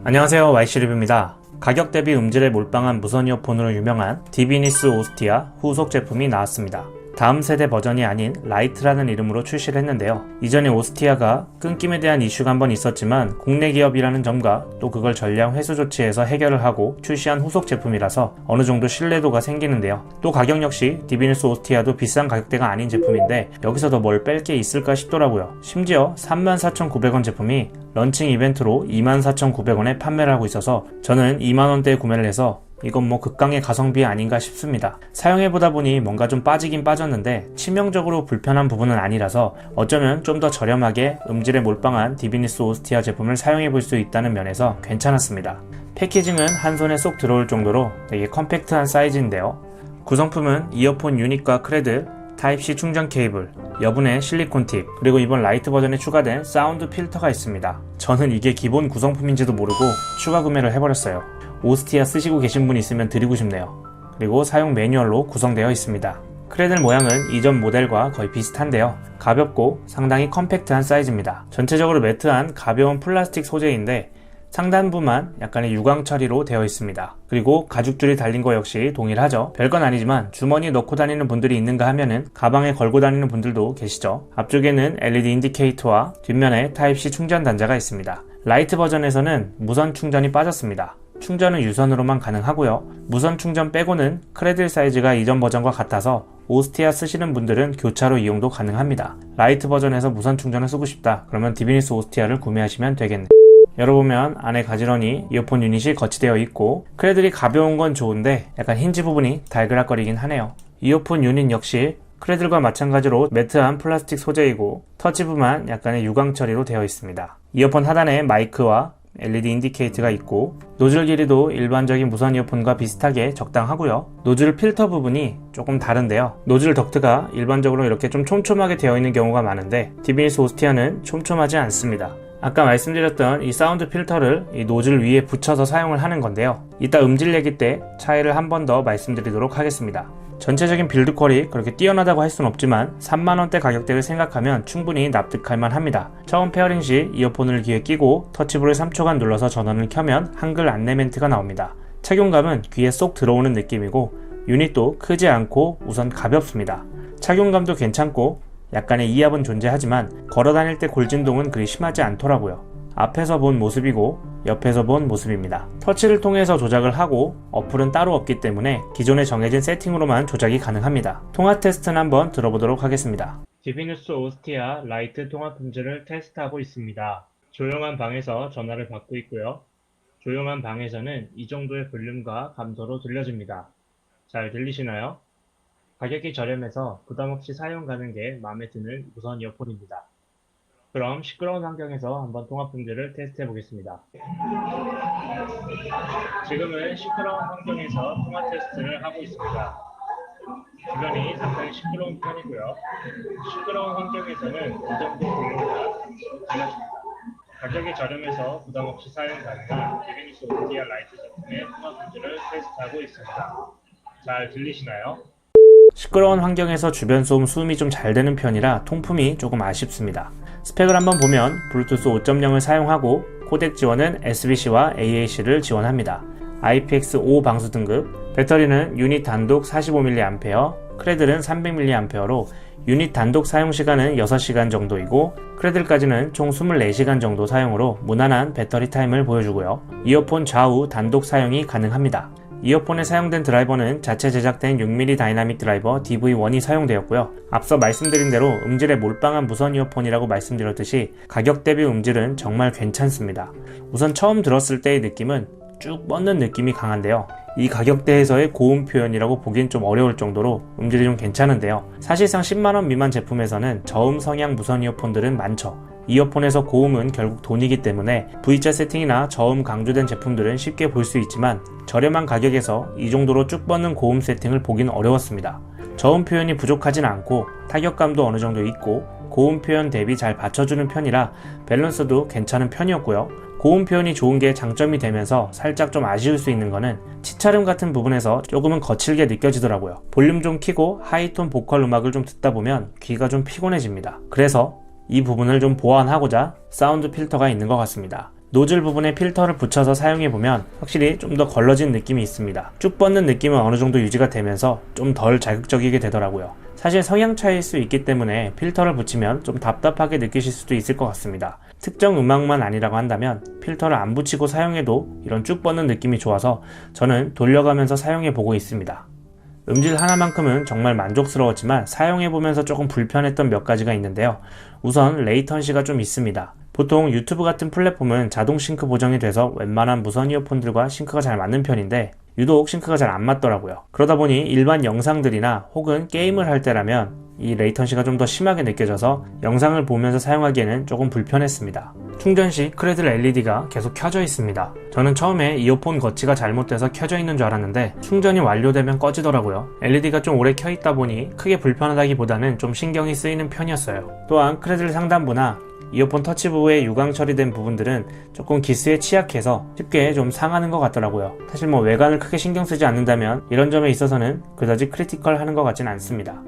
안녕하세요, YC리뷰입니다. 가격 대비 음질에 몰빵한 무선 이어폰으로 유명한 디비니스 오스티아 후속 제품이 나왔습니다. 다음 세대 버전이 아닌 라이트라는 이름으로 출시를 했는데요. 이전에 오스티아가 끊김에 대한 이슈가 한번 있었지만 국내 기업이라는 점과 또 그걸 전량 회수 조치해서 해결을 하고 출시한 후속 제품이라서 어느 정도 신뢰도가 생기는데요. 또 가격 역시 디비니스 오스티아도 비싼 가격대가 아닌 제품인데 여기서 더 뭘 뺄 게 있을까 싶더라고요. 심지어 34,900원 제품이 런칭 이벤트로 24,900원에 판매를 하고 있어서 저는 2만원대에 구매를 해서 이건 뭐 극강의 가성비 아닌가 싶습니다. 사용해보다 보니 뭔가 좀 빠지긴 빠졌는데 치명적으로 불편한 부분은 아니라서 어쩌면 좀 더 저렴하게 음질에 몰빵한 디비니스 오스티아 제품을 사용해볼 수 있다는 면에서 괜찮았습니다. 패키징은 한 손에 쏙 들어올 정도로 되게 컴팩트한 사이즈인데요. 구성품은 이어폰 유닛과 크레드, 타입C 충전 케이블, 여분의 실리콘 팁, 그리고 이번 라이트 버전에 추가된 사운드 필터가 있습니다. 저는 이게 기본 구성품인지도 모르고 추가 구매를 해버렸어요. 오스티아 쓰시고 계신 분 있으면 드리고 싶네요. 그리고 사용 매뉴얼로 구성되어 있습니다. 크레들 모양은 이전 모델과 거의 비슷한데요. 가볍고 상당히 컴팩트한 사이즈입니다. 전체적으로 매트한 가벼운 플라스틱 소재인데 상단부만 약간의 유광 처리로 되어 있습니다. 그리고 가죽줄이 달린 거 역시 동일하죠. 별건 아니지만 주머니에 넣고 다니는 분들이 있는가 하면은 가방에 걸고 다니는 분들도 계시죠. 앞쪽에는 LED 인디케이터와 뒷면에 타입C 충전 단자가 있습니다. 라이트 버전에서는 무선 충전이 빠졌습니다. 충전은 유선으로만 가능하고요. 무선 충전 빼고는 크레들 사이즈가 이전 버전과 같아서 오스티아 쓰시는 분들은 교차로 이용도 가능합니다. 라이트 버전에서 무선 충전을 쓰고 싶다 그러면 디비니스 오스티아를 구매하시면 되겠네요. 열어보면 안에 가지런히 이어폰 유닛이 거치되어 있고 크레들이 가벼운 건 좋은데 약간 힌지 부분이 달그락거리긴 하네요. 이어폰 유닛 역시 크레들과 마찬가지로 매트한 플라스틱 소재이고 터치부만 약간의 유광 처리로 되어 있습니다. 이어폰 하단에 마이크와 LED 인디케이터가 있고 노즐 길이도 일반적인 무선 이어폰과 비슷하게 적당하고요. 노즐 필터 부분이 조금 다른데요. 노즐 덕트가 일반적으로 이렇게 좀 촘촘하게 되어 있는 경우가 많은데 디비니스 오스티아는 촘촘하지 않습니다. 아까 말씀드렸던 이 사운드 필터를 이 노즐 위에 붙여서 사용을 하는 건데요. 이따 음질 얘기 때 차이를 한 번 더 말씀드리도록 하겠습니다. 전체적인 빌드 퀄이 그렇게 뛰어나다고 할 순 없지만 3만원대 가격대를 생각하면 충분히 납득할 만합니다. 처음 페어링 시 이어폰을 귀에 끼고 터치볼을 3초간 눌러서 전원을 켜면 한글 안내 멘트가 나옵니다. 착용감은 귀에 쏙 들어오는 느낌이고 유닛도 크지 않고 우선 가볍습니다. 착용감도 괜찮고 약간의 이압은 존재하지만 걸어다닐 때 골진동은 그리 심하지 않더라고요. 앞에서 본 모습이고 옆에서 본 모습입니다. 터치를 통해서 조작을 하고 어플은 따로 없기 때문에 기존에 정해진 세팅으로만 조작이 가능합니다. 통화 테스트는 한번 들어보도록 하겠습니다. 디비니스 오스티아 라이트 통화 품질을 테스트하고 있습니다. 조용한 방에서 전화를 받고 있고요. 조용한 방에서는 이 정도의 볼륨과 감소로 들려집니다. 잘 들리시나요? 가격이 저렴해서 부담없이 사용 가는 게 마음에 드는 무선 이어폰입니다. 그럼 시끄러운 환경에서 한번 통화 품질을 테스트해 보겠습니다. 지금은 시끄러운 환경에서 통화 테스트를 하고 있습니다. 주변이 상당히 시끄러운 편이고요. 시끄러운 환경에서는 이 정도 볼륨이나 들려줍니다. 가격이 저렴해서 부담없이 사용 가능한 디비니스 오스티아 라이트 제품의 통화 품질을 테스트하고 있습니다. 잘 들리시나요? 시끄러운 환경에서 주변 소음 수음이 좀 잘 되는 편이라 통풍이 조금 아쉽습니다. 스펙을 한번 보면 블루투스 5.0을 사용하고 코덱 지원은 SBC와 AAC를 지원합니다. IPX5 방수 등급, 배터리는 유닛 단독 45mAh, 크레들은 300mAh로 유닛 단독 사용 시간은 6시간 정도이고 크레들까지는 총 24시간 정도 사용으로 무난한 배터리 타임을 보여주고요. 이어폰 좌우 단독 사용이 가능합니다. 이어폰에 사용된 드라이버는 자체 제작된 6mm 다이나믹 드라이버 DV1이 사용되었고요. 앞서 말씀드린 대로 음질에 몰빵한 무선 이어폰이라고 말씀드렸듯이 가격 대비 음질은 정말 괜찮습니다. 우선 처음 들었을 때의 느낌은 쭉 뻗는 느낌이 강한데요. 이 가격대에서의 고음 표현이라고 보긴 좀 어려울 정도로 음질이 좀 괜찮은데요. 사실상 10만원 미만 제품에서는 저음 성향 무선 이어폰들은 많죠. 이어폰에서 고음은 결국 돈이기 때문에 V자 세팅이나 저음 강조된 제품들은 쉽게 볼 수 있지만 저렴한 가격에서 이 정도로 쭉 뻗는 고음 세팅을 보긴 어려웠습니다. 저음 표현이 부족하진 않고 타격감도 어느 정도 있고 고음 표현 대비 잘 받쳐주는 편이라 밸런스도 괜찮은 편이었고요. 고음 표현이 좋은 게 장점이 되면서 살짝 좀 아쉬울 수 있는 거는 치차름 같은 부분에서 조금은 거칠게 느껴지더라고요. 볼륨 좀 키고 하이톤 보컬 음악을 좀 듣다 보면 귀가 좀 피곤해집니다. 그래서 이 부분을 좀 보완하고자 사운드 필터가 있는 것 같습니다. 노즐 부분에 필터를 붙여서 사용해보면 확실히 좀 더 걸러진 느낌이 있습니다. 쭉 뻗는 느낌은 어느 정도 유지가 되면서 좀 덜 자극적이게 되더라고요. 사실 성향 차이일 수 있기 때문에 필터를 붙이면 좀 답답하게 느끼실 수도 있을 것 같습니다. 특정 음악만 아니라고 한다면 필터를 안 붙이고 사용해도 이런 쭉 뻗는 느낌이 좋아서 저는 돌려가면서 사용해보고 있습니다. 음질 하나만큼은 정말 만족스러웠지만 사용해보면서 조금 불편했던 몇 가지가 있는데요. 우선 레이턴시가 좀 있습니다. 보통 유튜브 같은 플랫폼은 자동 싱크 보정이 돼서 웬만한 무선 이어폰들과 싱크가 잘 맞는 편인데 유독 싱크가 잘 안 맞더라고요. 그러다 보니 일반 영상들이나 혹은 게임을 할 때라면 이 레이턴시가 좀 더 심하게 느껴져서 영상을 보면서 사용하기에는 조금 불편했습니다. 충전 시 크레들 LED가 계속 켜져 있습니다. 저는 처음에 이어폰 거치가 잘못돼서 켜져 있는 줄 알았는데 충전이 완료되면 꺼지더라고요. LED가 좀 오래 켜 있다 보니 크게 불편하다기보다는 좀 신경이 쓰이는 편이었어요. 또한 크레들 상단부나 이어폰 터치부에 유광 처리된 부분들은 조금 기스에 취약해서 쉽게 좀 상하는 것 같더라고요. 사실 외관을 크게 신경 쓰지 않는다면 이런 점에 있어서는 그다지 크리티컬 하는 것 같진 않습니다.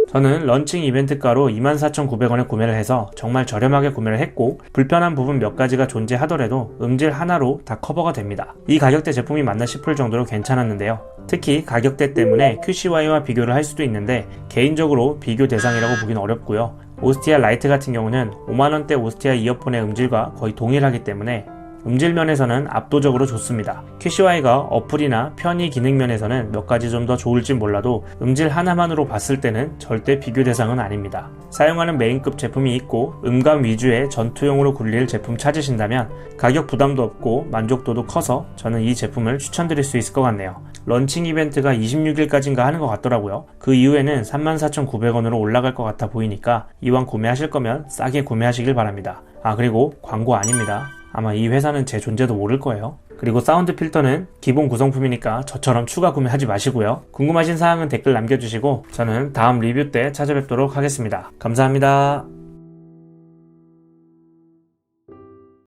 저는 런칭 이벤트가로 24,900원에 구매를 해서 정말 저렴하게 구매를 했고 불편한 부분 몇 가지가 존재하더라도 음질 하나로 다 커버가 됩니다. 이 가격대 제품이 맞나 싶을 정도로 괜찮았는데요. 특히 가격대 때문에 QCY와 비교를 할 수도 있는데 개인적으로 비교 대상이라고 보긴 어렵고요. 오스티아 라이트 같은 경우는 5만원대 오스티아 이어폰의 음질과 거의 동일하기 때문에 음질 면에서는 압도적으로 좋습니다. QCY가 어플이나 편의 기능 면에서는 몇 가지 좀 더 좋을지 몰라도 음질 하나만으로 봤을 때는 절대 비교 대상은 아닙니다. 사용하는 메인급 제품이 있고 음감 위주의 전투용으로 굴릴 제품 찾으신다면 가격 부담도 없고 만족도도 커서 저는 이 제품을 추천드릴 수 있을 것 같네요. 런칭 이벤트가 26일까지인가 하는 것 같더라고요. 그 이후에는 34,900원으로 올라갈 것 같아 보이니까 이왕 구매하실 거면 싸게 구매하시길 바랍니다. 그리고 광고 아닙니다. 아마 이 회사는 제 존재도 모를 거예요. 그리고 사운드 필터는 기본 구성품이니까 저처럼 추가 구매하지 마시고요. 궁금하신 사항은 댓글 남겨주시고 저는 다음 리뷰 때 찾아뵙도록 하겠습니다. 감사합니다.